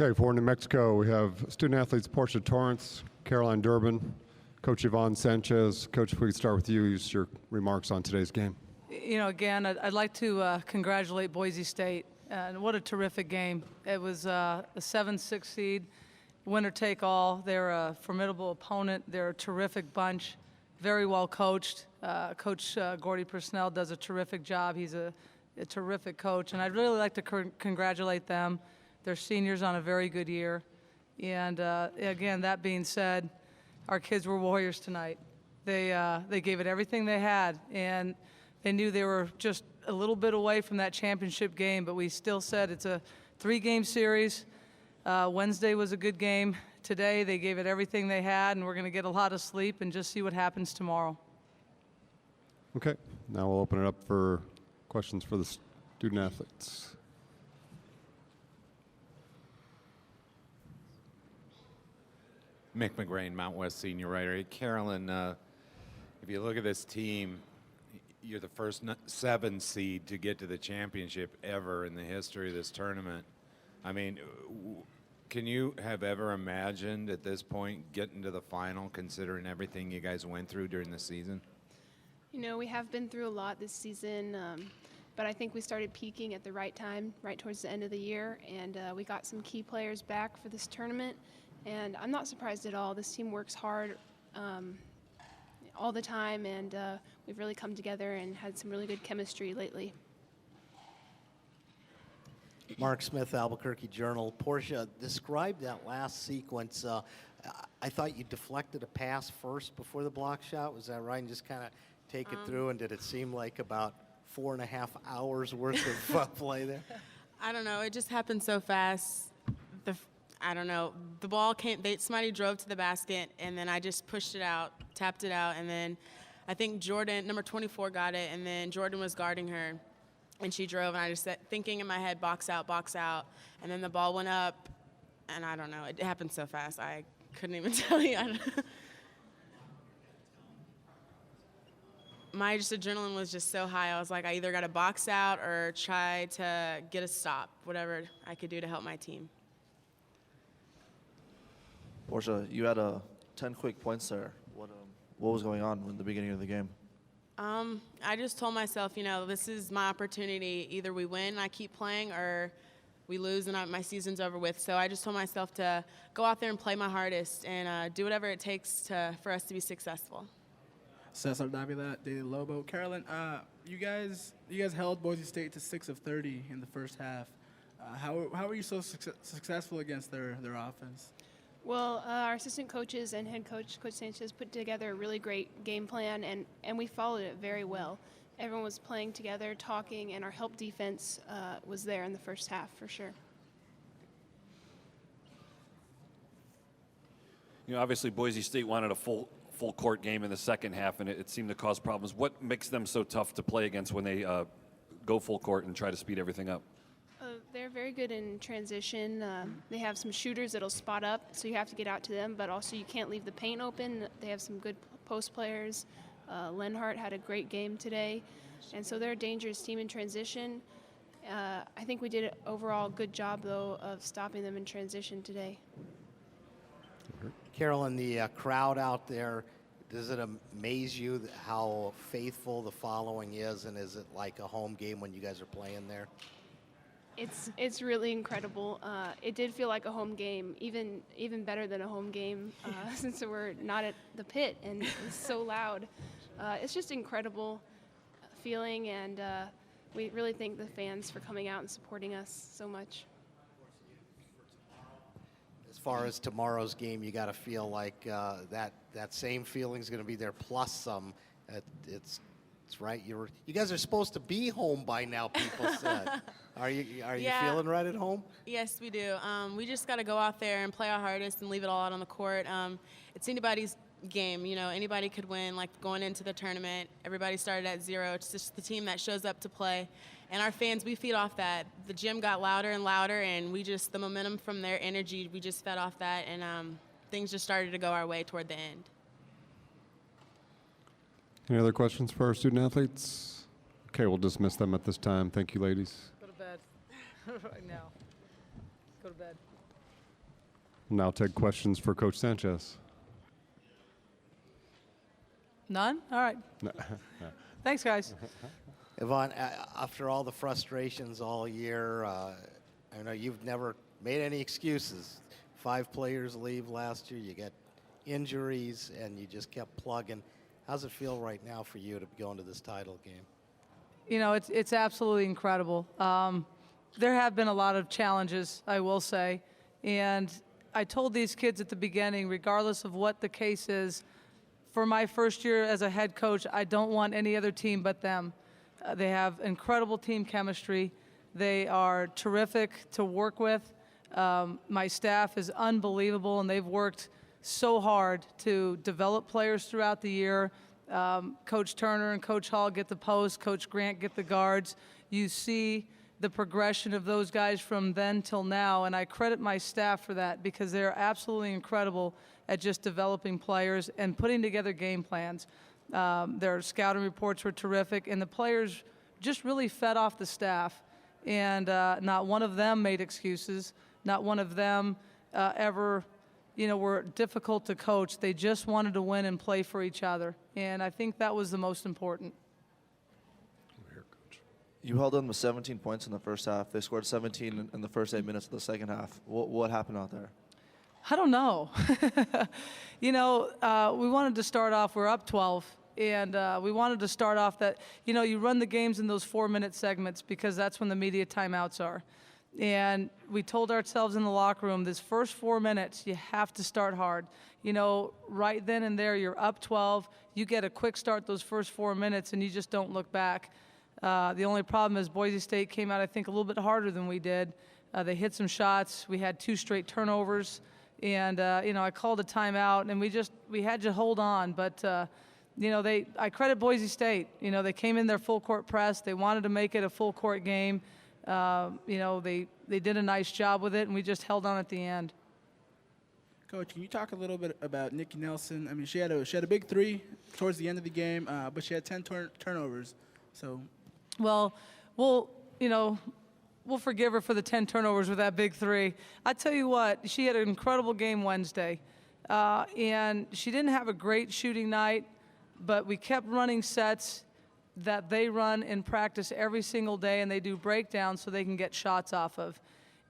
Okay, for New Mexico, we have student athletes Portia Torrance, Caroline Durbin, Coach Yvonne Sanchez. Coach, if we could start with you, use your remarks on today's game. You know, again, I'd like to congratulate Boise State. And what a terrific game. It was a 7-6 seed, winner take all. They're a formidable opponent. They're a terrific bunch, very well coached. Coach Gordy Personnel does a terrific job. He's a terrific coach. And I'd really like to congratulate them. They're seniors on a very good year. And again, that being said, our kids were warriors tonight. They gave it everything they had, and they knew they were just a little bit away from that championship game, but we still said it's a 3-game series. Wednesday was a good game. Today they gave it everything they had, and we're going to get a lot of sleep and just see what happens tomorrow. Okay, now we'll open it up for questions for the student athletes. Mick McGrain, Mount West senior writer. Carolyn, if you look at this team, you're the first 7 seed to get to the championship ever in the history of this tournament. I mean, can you have ever imagined at this point getting to the final, considering everything you guys went through during the season? You know, we have been through a lot this season, but I think we started peaking at the right time, right towards the end of the year, and we got some key players back for this tournament. And I'm not surprised at all. This team works hard all the time, and we've really come together and had some really good chemistry lately. Mark Smith, Albuquerque Journal. Portia, describe that last sequence. I thought you deflected a pass first before the block shot. Was that right? And just kind of take it through, and did it seem like about 4.5 hours worth of play there? I don't know. It just happened so fast. I don't know. The ball came, somebody drove to the basket, and then I just pushed it out, tapped it out, and then I think Jordan, number 24, got it, and then Jordan was guarding her, and she drove, and I just thinking in my head, box out, and then the ball went up, and I don't know. It happened so fast. I couldn't even tell you. My adrenaline was just so high. I was like, I either got to box out or try to get a stop, whatever I could do to help my team. Portia, you had 10 quick points there. What was going on in the beginning of the game? I just told myself, you know, this is my opportunity. Either we win and I keep playing, or we lose and my season's over with. So I just told myself to go out there and play my hardest and do whatever it takes for us to be successful. Cesar Davila, Daily Lobo. Carolyn, you guys held Boise State to 6 of 30 in the first half. How were you so successful against their offense? Well, our assistant coaches and head coach, Coach Sanchez, put together a really great game plan, and we followed it very well. Everyone was playing together, talking, and our help defense was there in the first half for sure. You know, obviously Boise State wanted a full court game in the second half, and it seemed to cause problems. What makes them so tough to play against when they go full court and try to speed everything up? They're very good in transition. They have some shooters that'll spot up, so you have to get out to them, but also you can't leave the paint open. They have some good post players. Lenhart had a great game today, and so they're a dangerous team in transition. I think we did an overall good job, though, of stopping them in transition today. Carolyn, the crowd out there, does it amaze you how faithful the following is, and is it like a home game when you guys are playing there? It's really incredible. It did feel like a home game, even better than a home game, since we're not at the pit and it's so loud. It's just incredible feeling, and we really thank the fans for coming out and supporting us so much. As far as tomorrow's game, you got to feel like that same feeling is going to be there plus some. It's right. You guys are supposed to be home by now, people said. Are you feeling right at home? Yes, we do. We just got to go out there and play our hardest and leave it all out on the court. It's anybody's game. You know, anybody could win. Like going into the tournament, everybody started at 0. It's just the team that shows up to play. And our fans, we feed off that. The gym got louder and louder, and the momentum from their energy, we just fed off that, and things just started to go our way toward the end. Any other questions for our student athletes? Okay, we'll dismiss them at this time. Thank you, ladies. Go to bed right now. Go to bed. We'll now take questions for Coach Sanchez. None? All right. Thanks, guys. Yvonne, after all the frustrations all year, I know you've never made any excuses. 5 players leave last year, you get injuries, and you just kept plugging. How's it feel right now for you to go into this title game? You know, it's absolutely incredible. There have been a lot of challenges, I will say, and I told these kids at the beginning, regardless of what the case is, for my first year as a head coach, I don't want any other team but them. They have incredible team chemistry. They are terrific to work with. My staff is unbelievable, and they've worked so hard to develop players throughout the year. Coach Turner and Coach Hall get the post, Coach Grant get the guards. You see the progression of those guys from then till now, and I credit my staff for that because they're absolutely incredible at just developing players and putting together game plans. Their scouting reports were terrific, and the players just really fed off the staff, and not one of them made excuses. Not one of them ever, were difficult to coach. They just wanted to win and play for each other, and I think that was the most important. You held them with 17 points in the first half. They scored 17 in the first 8 minutes of the second half. What happened out there? I don't know. We wanted to start off, we're up 12, and we wanted to start off that, you run the games in those 4-minute segments because that's when the media timeouts are. And we told ourselves in the locker room, this first 4 minutes, you have to start hard. Right then and there, you're up 12. You get a quick start those first 4 minutes, and you just don't look back. The only problem is Boise State came out, I think, a little bit harder than we did. They hit some shots. We had 2 straight turnovers. And, I called a timeout, and we had to hold on. But, I credit Boise State. They came in their full court press. They wanted to make it a full court game. They did a nice job with it, and we just held on at the end. Coach, can you talk a little bit about Nikki Nelson? I mean, she had a big 3 towards the end of the game, but she had 10 turnovers. So, well, we'll forgive her for the 10 turnovers with that big 3. I tell you what, she had an incredible game Wednesday, and she didn't have a great shooting night, but we kept running sets that they run in practice every single day, and they do breakdowns so they can get shots off of.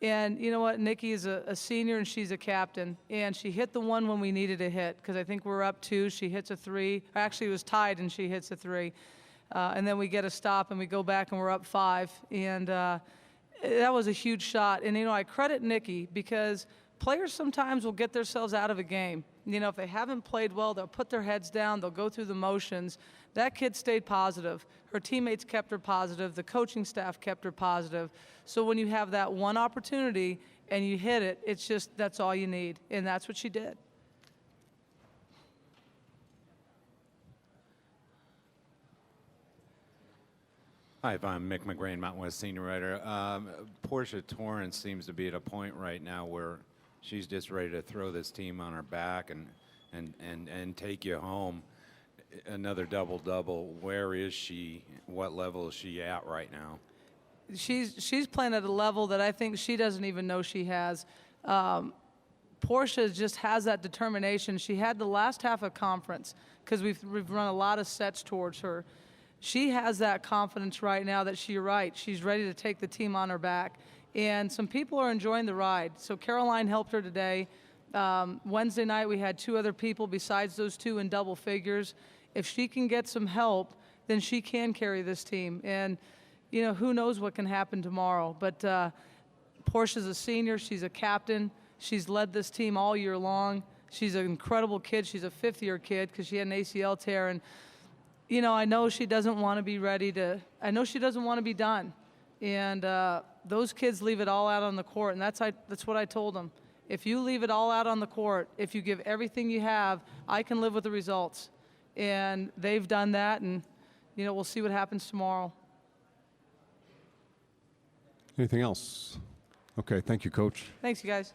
And you know what? Nikki is a senior, and she's a captain. And she hit the one when we needed a hit because I think we were up 2. She hits a 3. Actually, it was tied, and she hits a 3. And then we get a stop, and we go back, and we're up 5. And that was a huge shot. And, I credit Nikki because players sometimes will get themselves out of a game. If they haven't played well, they'll put their heads down. They'll go through the motions. That kid stayed positive. Her teammates kept her positive. The coaching staff kept her positive. So when you have that one opportunity and you hit it, it's just that's all you need. And that's what she did. Hi, I'm Mick McGrain, Mountain West senior writer. Portia Torrance seems to be at a point right now where she's just ready to throw this team on her back and take you home. Another double-double. Where is she? What level is she at right now? She's playing at a level that I think she doesn't even know she has. Portia just has that determination. She had the last half of conference because we've run a lot of sets towards her. She has that confidence right now that she's right. She's ready to take the team on her back. And some people are enjoying the ride. So Caroline helped her today. Wednesday night we had 2 other people besides those 2 in double figures. If she can get some help, then she can carry this team. And, who knows what can happen tomorrow. But Portia's a senior. She's a captain. She's led this team all year long. She's an incredible kid. She's a 5th-year kid because she had an ACL tear. And, I know she doesn't want to be I know she doesn't want to be done. And those kids leave it all out on the court, and that's what I told them. If you leave it all out on the court, if you give everything you have, I can live with the results. And they've done that, and, we'll see what happens tomorrow. Anything else? Okay, thank you, Coach. Thanks, you guys.